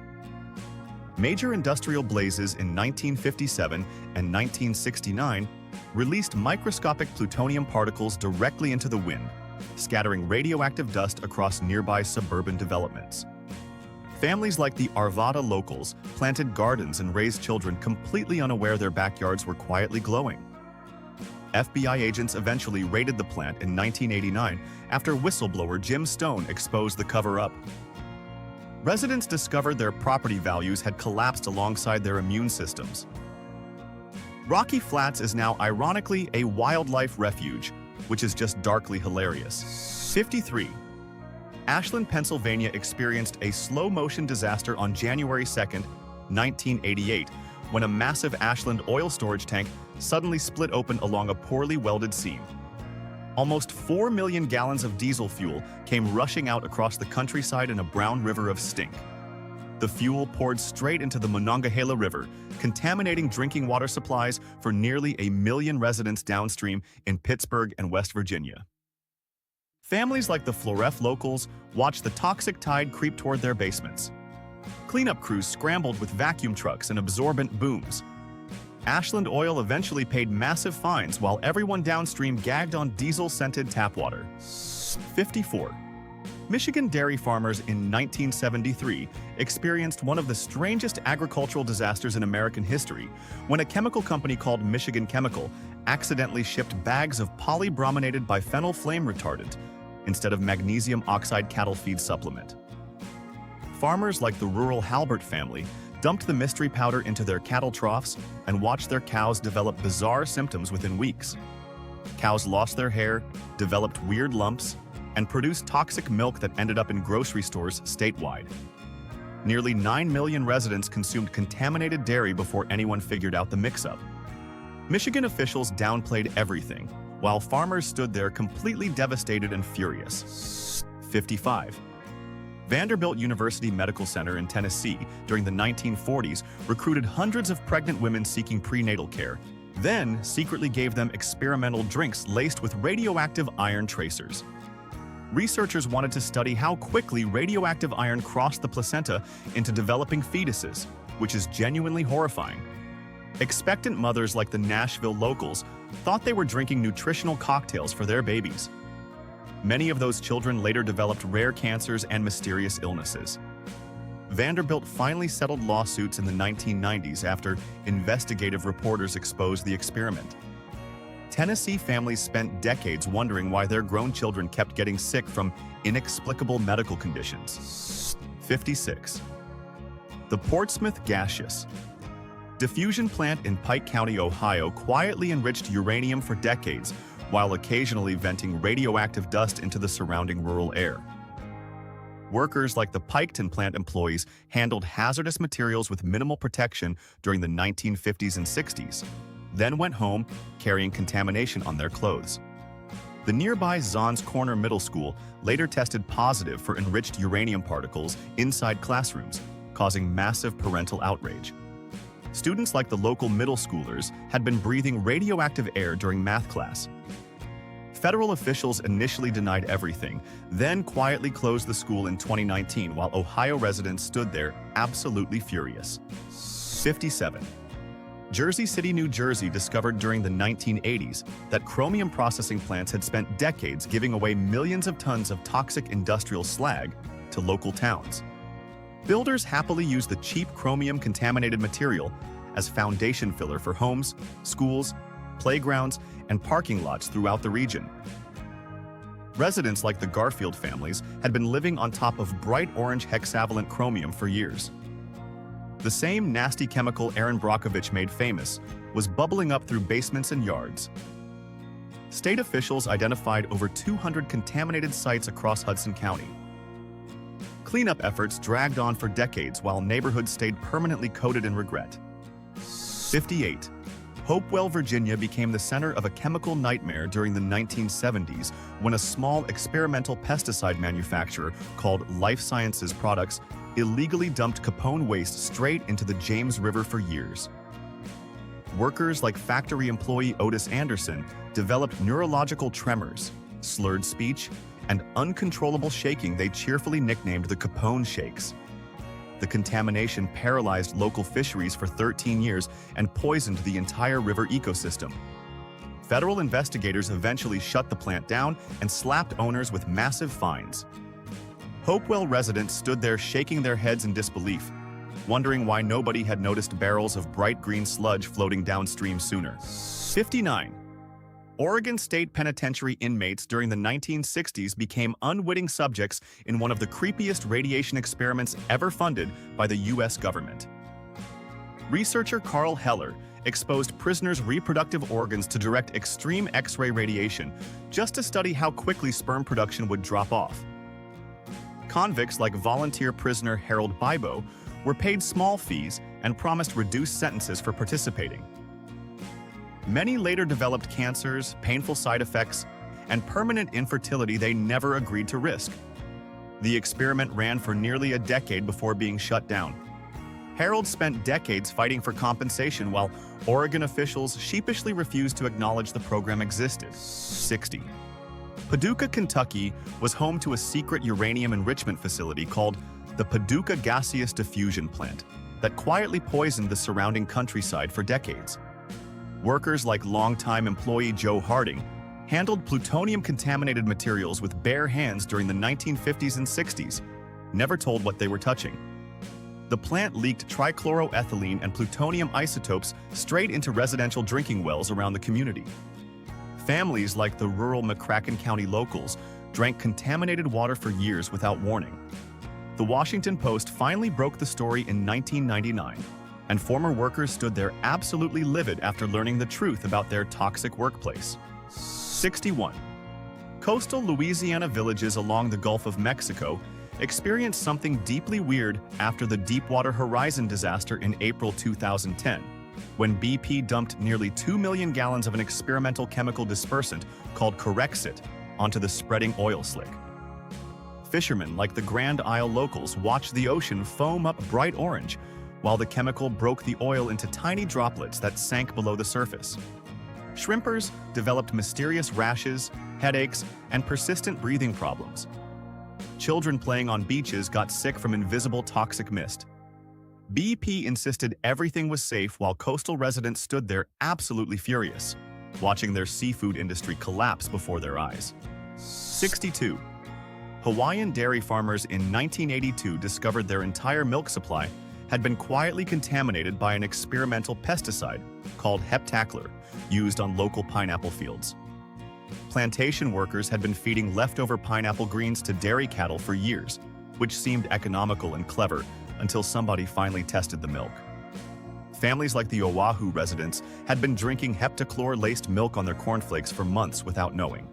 Major industrial blazes in 1957 and 1969 released microscopic plutonium particles directly into the wind, scattering radioactive dust across nearby suburban developments. Families like the Arvada locals planted gardens and raised children completely unaware their backyards were quietly glowing. FBI agents eventually raided the plant in 1989 after whistleblower Jim Stone exposed the cover-up. Residents discovered their property values had collapsed alongside their immune systems. Rocky Flats is now ironically a wildlife refuge, which is just darkly hilarious. 53. Ashland, Pennsylvania experienced a slow-motion disaster on January 2, 1988, when a massive Ashland oil storage tank suddenly split open along a poorly welded seam. Almost 4 million gallons of diesel fuel came rushing out across the countryside in a brown river of stink. The fuel poured straight into the Monongahela River, contaminating drinking water supplies for nearly 1 million residents downstream in Pittsburgh and West Virginia. Families like the Floref locals watched the toxic tide creep toward their basements. Cleanup crews scrambled with vacuum trucks and absorbent booms. Ashland Oil eventually paid massive fines while everyone downstream gagged on diesel-scented tap water. 54. Michigan dairy farmers in 1973 experienced one of the strangest agricultural disasters in American history when a chemical company called Michigan Chemical accidentally shipped bags of polybrominated biphenyl flame retardant instead of magnesium oxide cattle feed supplement. Farmers like the rural Halbert family dumped the mystery powder into their cattle troughs and watched their cows develop bizarre symptoms within weeks. Cows lost their hair, developed weird lumps, and produced toxic milk that ended up in grocery stores statewide. Nearly 9 million residents consumed contaminated dairy before anyone figured out the mix-up. Michigan officials downplayed everything, while farmers stood there completely devastated and furious. 55. Vanderbilt University Medical Center in Tennessee during the 1940s recruited hundreds of pregnant women seeking prenatal care, then secretly gave them experimental drinks laced with radioactive iron tracers. Researchers wanted to study how quickly radioactive iron crossed the placenta into developing fetuses, which is genuinely horrifying. Expectant mothers like the Nashville locals thought they were drinking nutritional cocktails for their babies. Many of those children later developed rare cancers and mysterious illnesses. Vanderbilt finally settled lawsuits in the 1990s after investigative reporters exposed the experiment. Tennessee families spent decades wondering why their grown children kept getting sick from inexplicable medical conditions. 56. The Portsmouth Gaseous diffusion plant in Pike County, Ohio quietly enriched uranium for decades while occasionally venting radioactive dust into the surrounding rural air. Workers like the Piketon plant employees handled hazardous materials with minimal protection during the 1950s and 60s, then went home carrying contamination on their clothes. The nearby Zons Corner Middle School later tested positive for enriched uranium particles inside classrooms, causing massive parental outrage. Students like the local middle schoolers had been breathing radioactive air during math class. Federal officials initially denied everything, then quietly closed the school in 2019 while Ohio residents stood there absolutely furious. 57. Jersey City, New Jersey discovered during the 1980s that chromium processing plants had spent decades giving away millions of tons of toxic industrial slag to local towns. Builders happily used the cheap chromium-contaminated material as foundation filler for homes, schools, playgrounds, and parking lots throughout the region. Residents like the Garfield families had been living on top of bright orange hexavalent chromium for years. The same nasty chemical Aaron Brockovich made famous was bubbling up through basements and yards. State officials identified over 200 contaminated sites across Hudson County. Cleanup efforts dragged on for decades while neighborhoods stayed permanently coated in regret. 58. Hopewell, Virginia became the center of a chemical nightmare during the 1970s when a small experimental pesticide manufacturer called Life Sciences Products illegally dumped Capone waste straight into the James River for years. Workers like factory employee Otis Anderson developed neurological tremors, slurred speech, and uncontrollable shaking they cheerfully nicknamed the Capone Shakes. The contamination paralyzed local fisheries for 13 years and poisoned the entire river ecosystem. Federal investigators eventually shut the plant down and slapped owners with massive fines. Hopewell residents stood there shaking their heads in disbelief, wondering why nobody had noticed barrels of bright green sludge floating downstream sooner. 59. Oregon State Penitentiary inmates during the 1960s became unwitting subjects in one of the creepiest radiation experiments ever funded by the U.S. government. Researcher Carl Heller exposed prisoners' reproductive organs to direct extreme X-ray radiation just to study how quickly sperm production would drop off. Convicts like volunteer prisoner Harold Bibo were paid small fees and promised reduced sentences for participating. Many later developed cancers, painful side effects, and permanent infertility they never agreed to risk. The experiment ran for nearly a decade before being shut down. Harold spent decades fighting for compensation while Oregon officials sheepishly refused to acknowledge the program existed. 60. Paducah, Kentucky was home to a secret uranium enrichment facility called the Paducah Gaseous Diffusion Plant that quietly poisoned the surrounding countryside for decades. Workers like longtime employee Joe Harding handled plutonium-contaminated materials with bare hands during the 1950s and 60s, never told what they were touching. The plant leaked trichloroethylene and plutonium isotopes straight into residential drinking wells around the community. Families like the rural McCracken County locals drank contaminated water for years without warning. The Washington Post finally broke the story in 1999, and former workers stood there absolutely livid after learning the truth about their toxic workplace. 61. Coastal Louisiana villages along the Gulf of Mexico experienced something deeply weird after the Deepwater Horizon disaster in April 2010, when BP dumped nearly 2 million gallons of an experimental chemical dispersant called Corexit onto the spreading oil slick. Fishermen like the Grand Isle locals watched the ocean foam up bright orange while the chemical broke the oil into tiny droplets that sank below the surface. Shrimpers developed mysterious rashes, headaches, and persistent breathing problems. Children playing on beaches got sick from invisible toxic mist. BP insisted everything was safe while coastal residents stood there absolutely furious, watching their seafood industry collapse before their eyes. 62. Hawaiian dairy farmers in 1982 discovered their entire milk supply had been quietly contaminated by an experimental pesticide called heptachlor, used on local pineapple fields. Plantation workers had been feeding leftover pineapple greens to dairy cattle for years, which seemed economical and clever until somebody finally tested the milk. Families like the Oahu residents had been drinking heptachlor-laced milk on their cornflakes for months without knowing.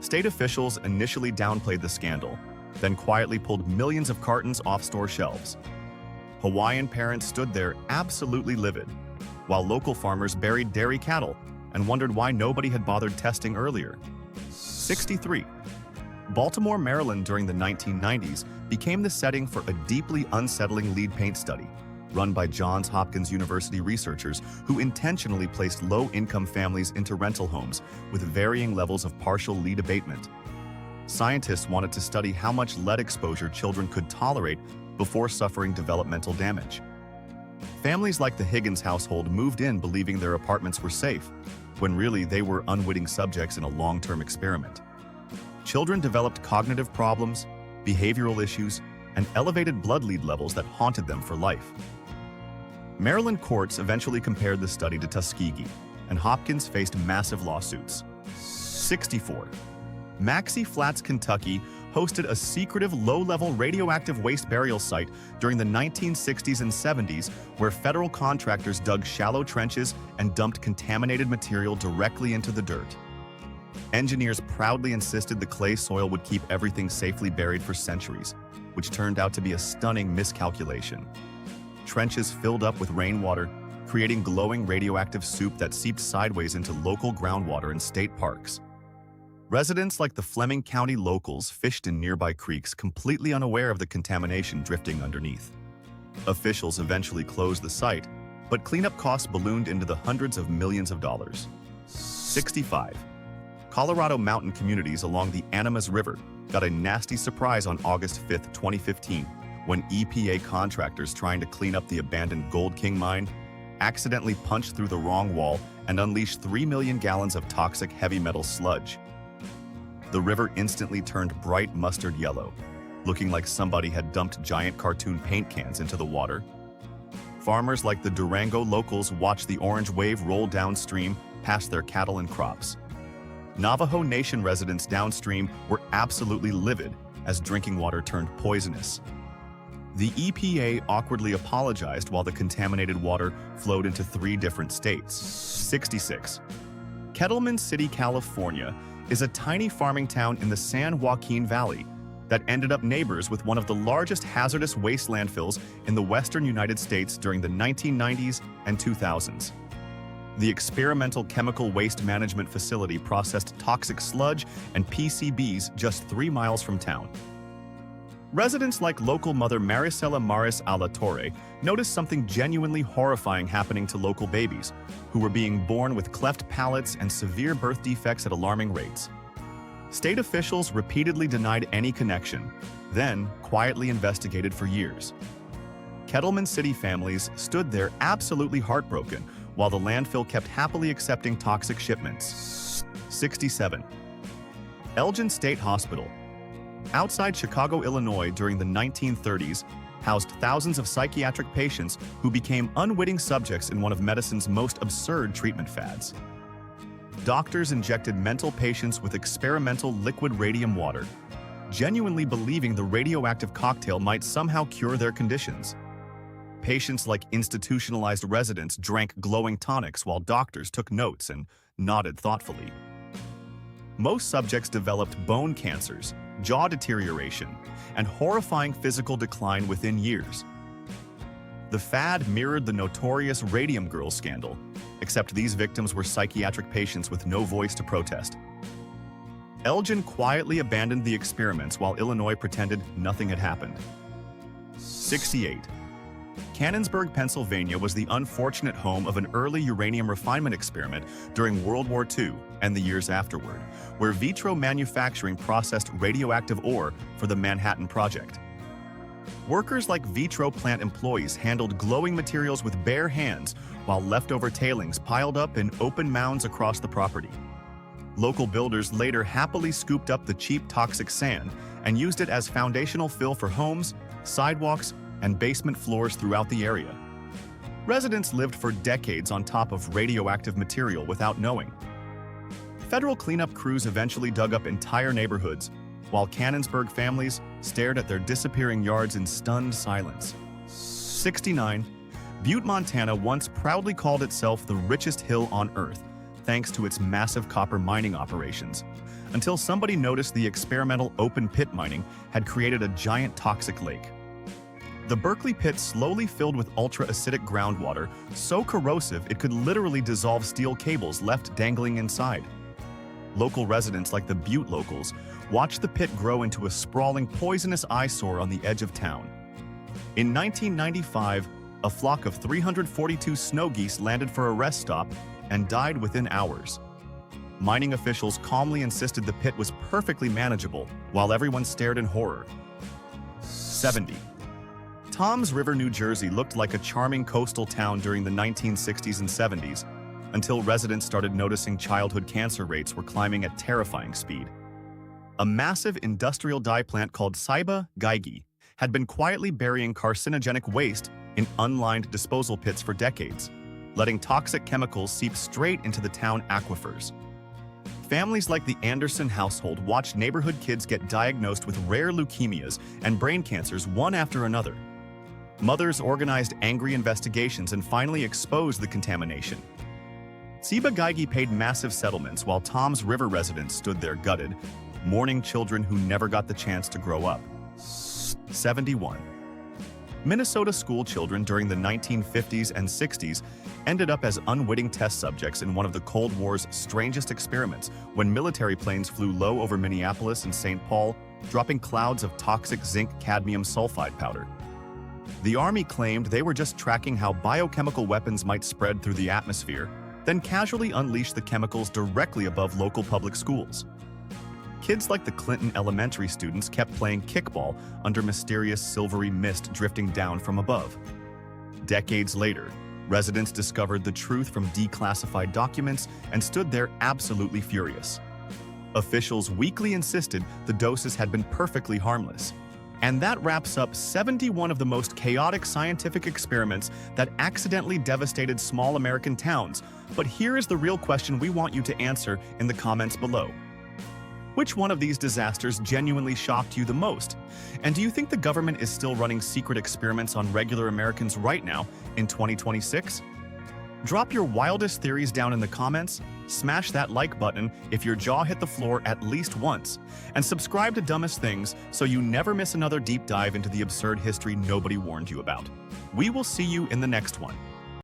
State officials initially downplayed the scandal, then quietly pulled millions of cartons off store shelves. Hawaiian parents stood there absolutely livid, while local farmers buried dairy cattle and wondered why nobody had bothered testing earlier. 63. Baltimore, Maryland during the 1990s became the setting for a deeply unsettling lead paint study run by Johns Hopkins University researchers who intentionally placed low-income families into rental homes with varying levels of partial lead abatement. Scientists wanted to study how much lead exposure children could tolerate before suffering developmental damage. Families like the Higgins household moved in believing their apartments were safe, when really they were unwitting subjects in a long-term experiment. Children developed cognitive problems, behavioral issues, and elevated blood lead levels that haunted them for life. Maryland courts eventually compared the study to Tuskegee, and Hopkins faced massive lawsuits. 64. Maxey Flats, Kentucky hosted a secretive low-level radioactive waste burial site during the 1960s and 70s where federal contractors dug shallow trenches and dumped contaminated material directly into the dirt. Engineers proudly insisted the clay soil would keep everything safely buried for centuries, which turned out to be a stunning miscalculation. Trenches filled up with rainwater, creating glowing radioactive soup that seeped sideways into local groundwater and state parks. Residents like the Fleming County locals fished in nearby creeks completely unaware of the contamination drifting underneath. Officials eventually closed the site, but cleanup costs ballooned into the hundreds of millions of dollars. 65. Colorado mountain communities along the Animas River got a nasty surprise on August 5, 2015, when EPA contractors trying to clean up the abandoned Gold King mine accidentally punched through the wrong wall and unleashed 3 million gallons of toxic heavy metal sludge. The river instantly turned bright mustard yellow, looking like somebody had dumped giant cartoon paint cans into the water. Farmers like the Durango locals watched the orange wave roll downstream past their cattle and crops. Navajo Nation residents downstream were absolutely livid as drinking water turned poisonous. The EPA awkwardly apologized while the contaminated water flowed into 3 different states. 66. Kettleman City, California is a tiny farming town in the San Joaquin Valley that ended up neighbors with one of the largest hazardous waste landfills in the western United States during the 1990s and 2000s. The experimental chemical waste management facility processed toxic sludge and PCBs just 3 miles from town. Residents like local mother Maricela Maris Alatorre noticed something genuinely horrifying happening to local babies, who were being born with cleft palates and severe birth defects at alarming rates. State officials repeatedly denied any connection, then quietly investigated for years. Kettleman City families stood there absolutely heartbroken, while the landfill kept happily accepting toxic shipments. 67. Elgin State Hospital, outside Chicago, Illinois during the 1930s, housed thousands of psychiatric patients who became unwitting subjects in one of medicine's most absurd treatment fads. Doctors injected mental patients with experimental liquid radium water, genuinely believing the radioactive cocktail might somehow cure their conditions. Patients like institutionalized residents drank glowing tonics while doctors took notes and nodded thoughtfully. Most subjects developed bone cancers, jaw deterioration, and horrifying physical decline within years. The fad mirrored the notorious Radium Girl scandal, except these victims were psychiatric patients with no voice to protest. Elgin quietly abandoned the experiments while Illinois pretended nothing had happened. 68. Cannonsburg, Pennsylvania was the unfortunate home of an early uranium refinement experiment during World War II and the years afterward, where vitro manufacturing processed radioactive ore for the Manhattan Project. Workers like vitro plant employees handled glowing materials with bare hands while leftover tailings piled up in open mounds across the property. Local builders later happily scooped up the cheap toxic sand and used it as foundational fill for homes, sidewalks, and basement floors throughout the area. Residents lived for decades on top of radioactive material without knowing. Federal cleanup crews eventually dug up entire neighborhoods, while Cannonsburg families stared at their disappearing yards in stunned silence. 69. Butte, Montana once proudly called itself the richest hill on Earth, thanks to its massive copper mining operations, until somebody noticed the experimental open-pit mining had created a giant toxic lake. The Berkeley pit slowly filled with ultra-acidic groundwater, so corrosive it could literally dissolve steel cables left dangling inside. Local residents like the Butte locals watched the pit grow into a sprawling poisonous eyesore on the edge of town. In 1995, a flock of 342 snow geese landed for a rest stop and died within hours. Mining officials calmly insisted the pit was perfectly manageable, while everyone stared in horror. 70. Toms River, New Jersey looked like a charming coastal town during the 1960s and 70s, until residents started noticing childhood cancer rates were climbing at terrifying speed. A massive industrial dye plant called Ciba Geigy had been quietly burying carcinogenic waste in unlined disposal pits for decades, letting toxic chemicals seep straight into the town aquifers. Families like the Anderson household watched neighborhood kids get diagnosed with rare leukemias and brain cancers one after another. Mothers organized angry investigations and finally exposed the contamination. Ciba Geigy paid massive settlements while Toms River residents stood there gutted, mourning children who never got the chance to grow up. 71. Minnesota school children during the 1950s and 60s ended up as unwitting test subjects in one of the Cold War's strangest experiments when military planes flew low over Minneapolis and St. Paul, dropping clouds of toxic zinc-cadmium sulfide powder. The Army claimed they were just tracking how biochemical weapons might spread through the atmosphere, then casually unleash the chemicals directly above local public schools. Kids like the Clinton elementary students kept playing kickball under mysterious silvery mist drifting down from above. Decades later, residents discovered the truth from declassified documents and stood there absolutely furious. Officials weakly insisted the doses had been perfectly harmless. And that wraps up 71 of the most chaotic scientific experiments that accidentally devastated small American towns. But here is the real question we want you to answer in the comments below. Which one of these disasters genuinely shocked you the most? And do you think the government is still running secret experiments on regular Americans right now in 2026? Drop your wildest theories down in the comments, smash that like button if your jaw hit the floor at least once, and subscribe to Dumbest Things so you never miss another deep dive into the absurd history nobody warned you about. We will see you in the next one.